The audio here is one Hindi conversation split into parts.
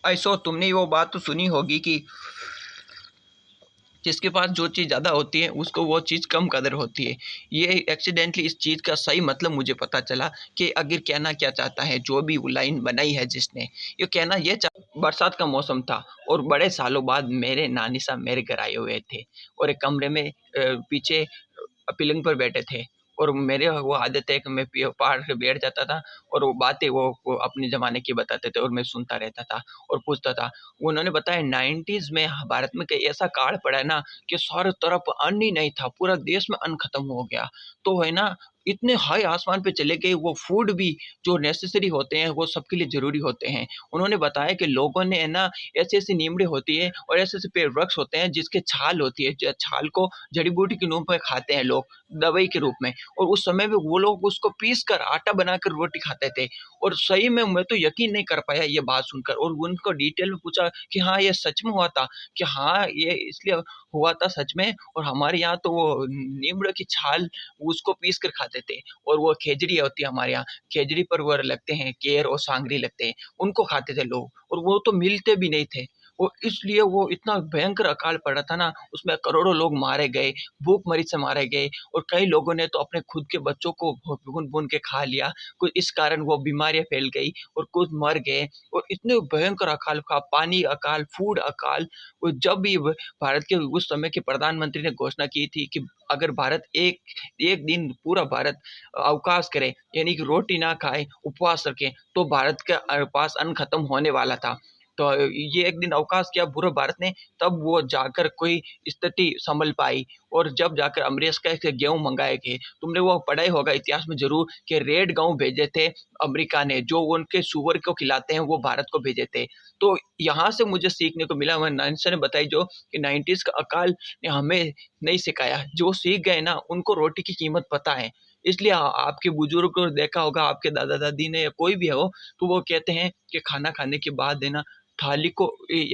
ऐसो तुमने वो बात तो सुनी होगी कि जिसके पास जो चीज़ ज़्यादा होती है उसको वो चीज़ कम कदर होती है। ये एक्सीडेंटली इस चीज़ का सही मतलब मुझे पता चला कि आखिर कहना क्या चाहता है, जो भी वो लाइन बनाई है जिसने। ये कहना ये बरसात का मौसम था और बड़े सालों बाद मेरे नानी साहब मेरे घर आए हुए थे और एक कमरे में पीछे पलंग पर बैठे थे और मेरे वो आदत है कि मैं पहाड़ पे बैठ जाता था और वो बातें वो अपने ज़माने की बताते थे और मैं सुनता रहता था और पूछता था। उन्होंने बताया 90s में भारत में कई ऐसा काल पड़ा है ना कि चारों तरफ अन्न ही नहीं था, पूरा देश में अन्न खत्म हो गया। तो है ना, इतने हाई आसमान पे चले गए, वो फूड भी जो नेसेसरी होते हैं वो सबके लिए ज़रूरी होते हैं। उन्होंने बताया कि लोगों ने है ना, ऐसी-ऐसी नीमड़े होती है और ऐसे-ऐसे पेड़ वृक्ष होते हैं जिसके छाल होती है, छाल को जड़ी-बूटी के रूप में खाते हैं लोग, दवाई के रूप में। और उस समय में वो लोग उसको पीस कर आटा बनाकर रोटी खाते थे। और सही में मैं तो यकीन नहीं कर पाया ये बात सुनकर और उनको डिटेल में पूछा कि हाँ, ये सच में हुआ था? कि हाँ, ये इसलिए हुआ था सच में। और हमारे यहाँ तो वो नीमड़े की छाल उसको पीस कर खाते थे और वो खेजड़ी होती है हमारे यहाँ, खेजड़ी पर वो लगते हैं, केर और सांगरी लगते हैं, उनको खाते थे लोग और वो तो मिलते भी नहीं थे। वो इसलिए वो इतना भयंकर अकाल पड़ा था ना, उसमें करोड़ों लोग मारे गए, भूखमरी से मारे गए और कई लोगों ने तो अपने खुद के बच्चों को भून-भून के खा लिया। कुछ इस कारण वो बीमारियाँ फैल गई और कुछ मर गए और इतने भयंकर अकाल का पानी अकाल, फूड अकाल। और जब भी भारत के उस समय के प्रधानमंत्री ने घोषणा की थी कि अगर भारत एक एक दिन पूरा भारत अवकाश करे, यानी कि रोटी ना खाए, उपवास रखे, तो भारत के पास अन्न खत्म होने वाला था। तो ये एक दिन अवकाश किया पूरे भारत ने, तब वो जाकर कोई स्थिति सँभल पाई और जब जाकर अमेरिका से गेहूँ मँगाए गए। तुमने वो पढ़ा ही होगा इतिहास में ज़रूर कि रेड गेहूँ भेजे थे अमेरिका ने, जो उनके सूअर को खिलाते हैं, वो भारत को भेजे थे। तो यहाँ से मुझे सीखने को मिला, वह नानसा ने बताई जो कि 90s का अकाल ने हमें नहीं सिखाया। जो सीख गए ना, उनको रोटी की कीमत पता है। इसलिए आपके बुजुर्ग को देखा होगा, आपके दादा-दादी ने या कोई भी हो, तो वो कहते हैं कि खाना खाने के बाद है ना, थाली को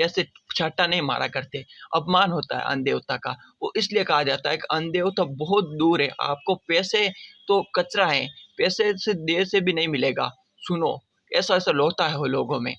ऐसे छाँटा नहीं मारा करते, अपमान होता है अन्न देवता का। वो इसलिए कहा जाता है कि अन्न देवता बहुत दूर है, आपको पैसे तो कचरा है, पैसे से देर से भी नहीं मिलेगा, सुनो। ऐसा-ऐसा होता है वो लोगों में।